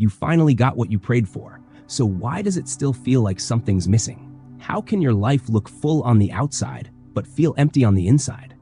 You finally got what you prayed for. So why does it still feel like something's missing? How can your life look full on the outside, but feel empty on the inside?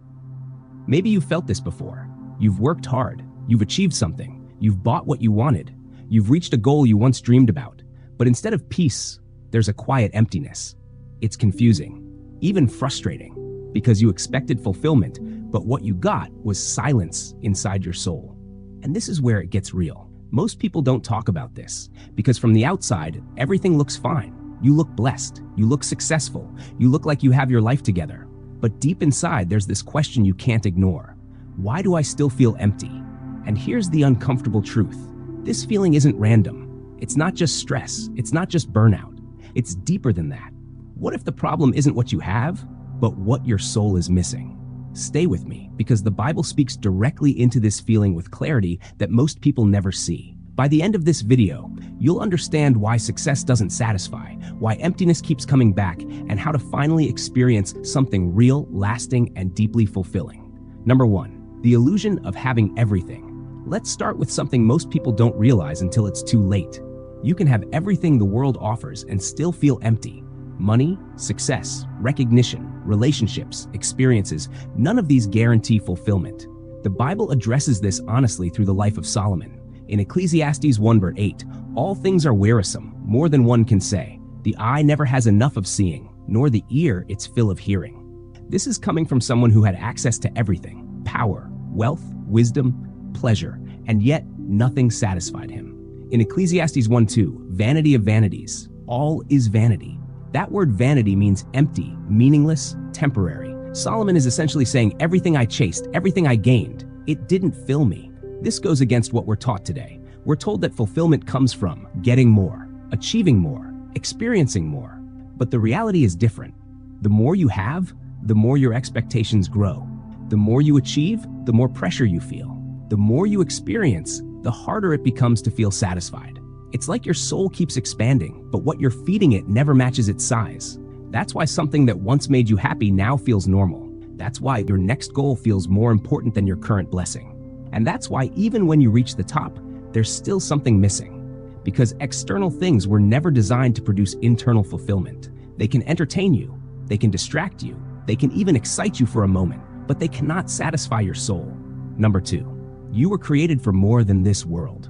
Maybe you felt this before. You've worked hard. You've achieved something. You've bought what you wanted. You've reached a goal you once dreamed about. But instead of peace, there's a quiet emptiness. It's confusing, even frustrating, because you expected fulfillment, but what you got was silence inside your soul. And this is where it gets real. Most people don't talk about this, because from the outside, everything looks fine. You look blessed, you look successful, you look like you have your life together. But deep inside, there's this question you can't ignore. Why do I still feel empty? And here's the uncomfortable truth. This feeling isn't random. It's not just stress. It's not just burnout. It's deeper than that. What if the problem isn't what you have, but what your soul is missing? Stay with me, because the Bible speaks directly into this feeling with clarity that most people never see. By the end of this video, you'll understand why success doesn't satisfy, why emptiness keeps coming back, and how to finally experience something real, lasting, and deeply fulfilling. Number 1, the illusion of having everything. Let's start with something most people don't realize until it's too late. You can have everything the world offers and still feel empty. Money, success, recognition, relationships, experiences, none of these guarantee fulfillment. The Bible addresses this honestly through the life of Solomon. In Ecclesiastes 1:8, all things are wearisome, more than one can say. The eye never has enough of seeing, nor the ear its fill of hearing. This is coming from someone who had access to everything: power, wealth, wisdom, pleasure, and yet nothing satisfied him. In Ecclesiastes 1:2, vanity of vanities, all is vanity. That word vanity means empty, meaningless, temporary. Solomon is essentially saying everything I chased, everything I gained, it didn't fill me. This goes against what we're taught today. We're told that fulfillment comes from getting more, achieving more, experiencing more. But the reality is different. The more you have, the more your expectations grow. The more you achieve, the more pressure you feel. The more you experience, the harder it becomes to feel satisfied. It's like your soul keeps expanding, but what you're feeding it never matches its size. That's why something that once made you happy now feels normal. That's why your next goal feels more important than your current blessing. And that's why even when you reach the top, there's still something missing. Because external things were never designed to produce internal fulfillment. They can entertain you, they can distract you, they can even excite you for a moment, but they cannot satisfy your soul. Number 2, you were created for more than this world.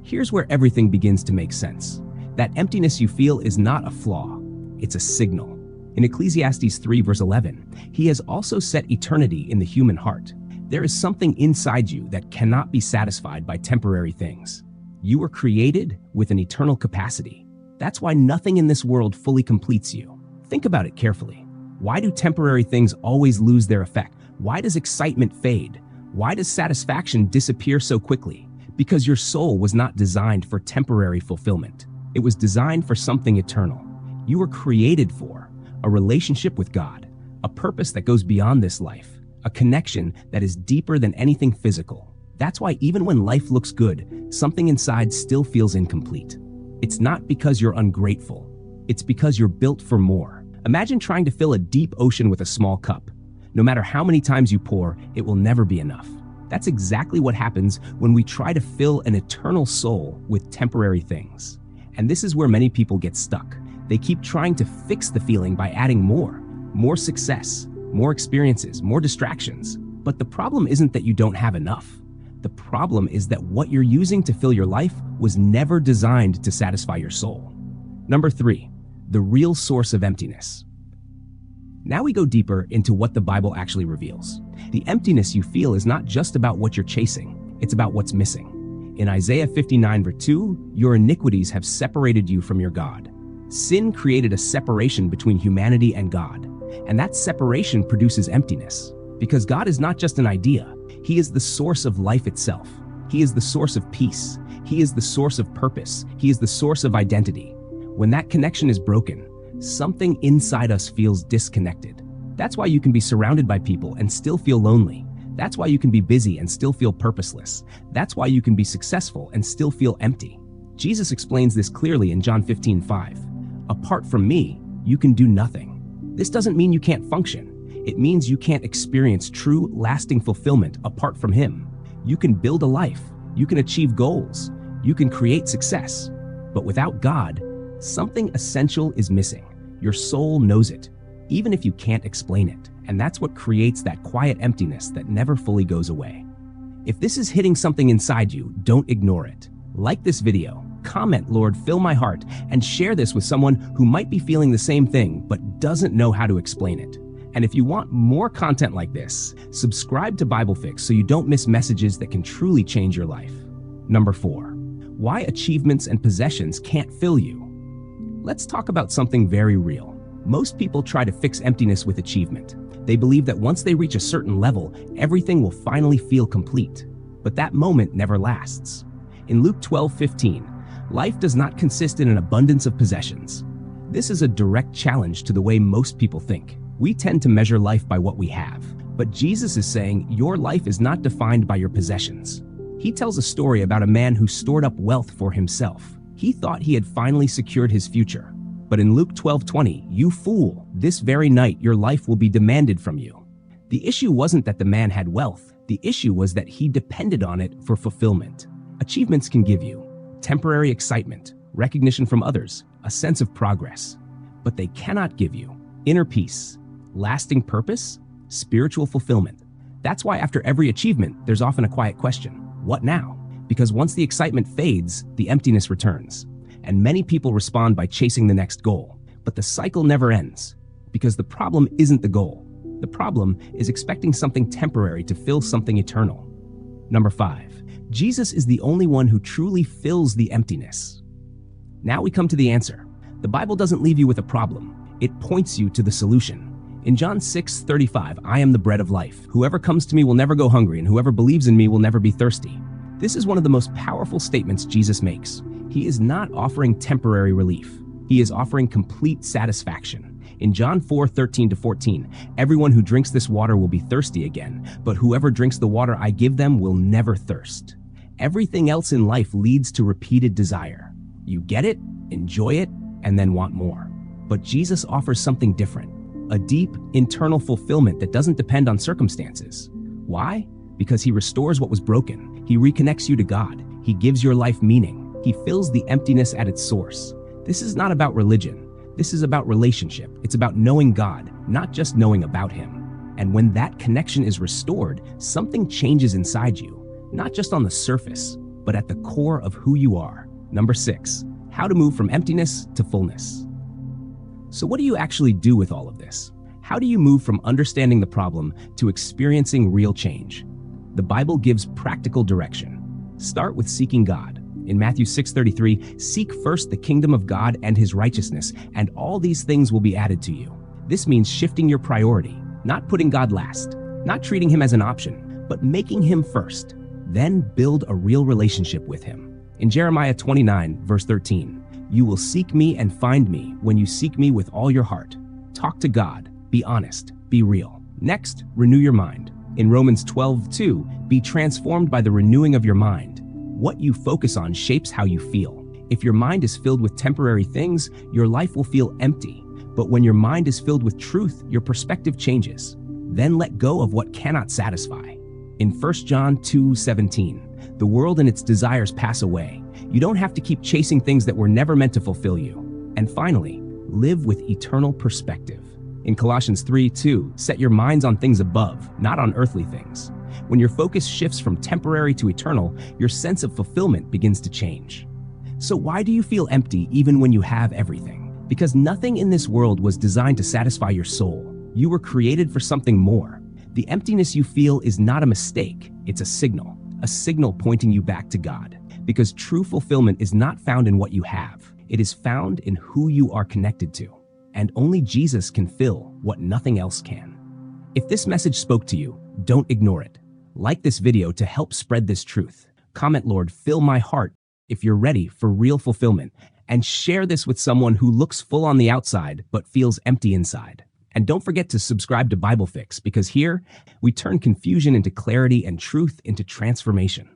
Here's where everything begins to make sense. That emptiness you feel is not a flaw, it's a signal. In Ecclesiastes 3:11, he has also set eternity in the human heart. There is something inside you that cannot be satisfied by temporary things. You were created with an eternal capacity. That's why nothing in this world fully completes you. Think about it carefully. Why do temporary things always lose their effect? Why does excitement fade? Why does satisfaction disappear so quickly? Because your soul was not designed for temporary fulfillment. It was designed for something eternal. You were created for a relationship with God, a purpose that goes beyond this life, a connection that is deeper than anything physical. That's why even when life looks good, something inside still feels incomplete. It's not because you're ungrateful. It's because you're built for more. Imagine trying to fill a deep ocean with a small cup. No matter how many times you pour, it will never be enough. That's exactly what happens when we try to fill an eternal soul with temporary things. And this is where many people get stuck. They keep trying to fix the feeling by adding more success, more experiences, more distractions. But the problem isn't that you don't have enough. The problem is that what you're using to fill your life was never designed to satisfy your soul. Number 3, the real source of emptiness. Now we go deeper into what the Bible actually reveals. The emptiness you feel is not just about what you're chasing, it's about what's missing. In Isaiah 59:2, your iniquities have separated you from your God. Sin created a separation between humanity and God. And that separation produces emptiness. Because God is not just an idea, He is the source of life itself. He is the source of peace. He is the source of purpose. He is the source of identity. When that connection is broken, something inside us feels disconnected. That's why you can be surrounded by people and still feel lonely. That's why you can be busy and still feel purposeless. That's why you can be successful and still feel empty. Jesus explains this clearly in John 15:5. Apart from me, you can do nothing. This doesn't mean you can't function. It means you can't experience true, lasting fulfillment apart from Him. You can build a life. You can achieve goals. You can create success, but without God, something essential is missing. Your soul knows it, even if you can't explain it. And that's what creates that quiet emptiness that never fully goes away. If this is hitting something inside you, don't ignore it. Like this video, comment, "Lord, fill my heart," and share this with someone who might be feeling the same thing but doesn't know how to explain it. And if you want more content like this, subscribe to BibleFix so you don't miss messages that can truly change your life. Number 4, why achievements and possessions can't fill you. Let's talk about something very real. Most people try to fix emptiness with achievement. They believe that once they reach a certain level, everything will finally feel complete. But that moment never lasts. In Luke 12:15, life does not consist in an abundance of possessions. This is a direct challenge to the way most people think. We tend to measure life by what we have. But Jesus is saying your life is not defined by your possessions. He tells a story about a man who stored up wealth for himself. He thought he had finally secured his future. But in Luke 12:20, "You fool, this very night your life will be demanded from you." The issue wasn't that the man had wealth. The issue was that he depended on it for fulfillment. Achievements can give you temporary excitement, recognition from others, a sense of progress. But they cannot give you inner peace, lasting purpose, spiritual fulfillment. That's why after every achievement, there's often a quiet question: what now? Because once the excitement fades, the emptiness returns. And many people respond by chasing the next goal. But the cycle never ends, because the problem isn't the goal. The problem is expecting something temporary to fill something eternal. Number 5, Jesus is the only one who truly fills the emptiness. Now we come to the answer. The Bible doesn't leave you with a problem. It points you to the solution. In John 6:35, "I am the bread of life. Whoever comes to me will never go hungry, and whoever believes in me will never be thirsty." This is one of the most powerful statements Jesus makes. He is not offering temporary relief. He is offering complete satisfaction. In John 4:13-14, "Everyone who drinks this water will be thirsty again, but whoever drinks the water I give them will never thirst." Everything else in life leads to repeated desire. You get it, enjoy it, and then want more. But Jesus offers something different, a deep, internal fulfillment that doesn't depend on circumstances. Why? Because he restores what was broken. He reconnects you to God. He gives your life meaning. He fills the emptiness at its source. This is not about religion. This is about relationship. It's about knowing God, not just knowing about Him. And when that connection is restored, something changes inside you, not just on the surface, but at the core of who you are. Number 6, how to move from emptiness to fullness. So what do you actually do with all of this? How do you move from understanding the problem to experiencing real change? The Bible gives practical direction. Start with seeking God. In Matthew 6:33, "Seek first the kingdom of God and His righteousness, and all these things will be added to you." This means shifting your priority, not putting God last, not treating Him as an option, but making Him first. Then build a real relationship with Him. In Jeremiah 29:13, "You will seek me and find me when you seek me with all your heart." Talk to God, be honest, be real. Next, renew your mind. In Romans 12:2, "Be transformed by the renewing of your mind." What you focus on shapes how you feel. If your mind is filled with temporary things, your life will feel empty. But when your mind is filled with truth, your perspective changes. Then let go of what cannot satisfy. In 1 John 2:17, "The world and its desires pass away. You don't have to keep chasing things that were never meant to fulfill you." And finally, live with eternal perspective. In Colossians 3:2, "Set your minds on things above, not on earthly things." When your focus shifts from temporary to eternal, your sense of fulfillment begins to change. So why do you feel empty even when you have everything? Because nothing in this world was designed to satisfy your soul. You were created for something more. The emptiness you feel is not a mistake, it's a signal pointing you back to God. Because true fulfillment is not found in what you have, it is found in who you are connected to. And only Jesus can fill what nothing else can. If this message spoke to you, don't ignore it. Like this video to help spread this truth. Comment, "Lord, fill my heart," if you're ready for real fulfillment. And share this with someone who looks full on the outside but feels empty inside. And don't forget to subscribe to BibleFix, because here we turn confusion into clarity and truth into transformation.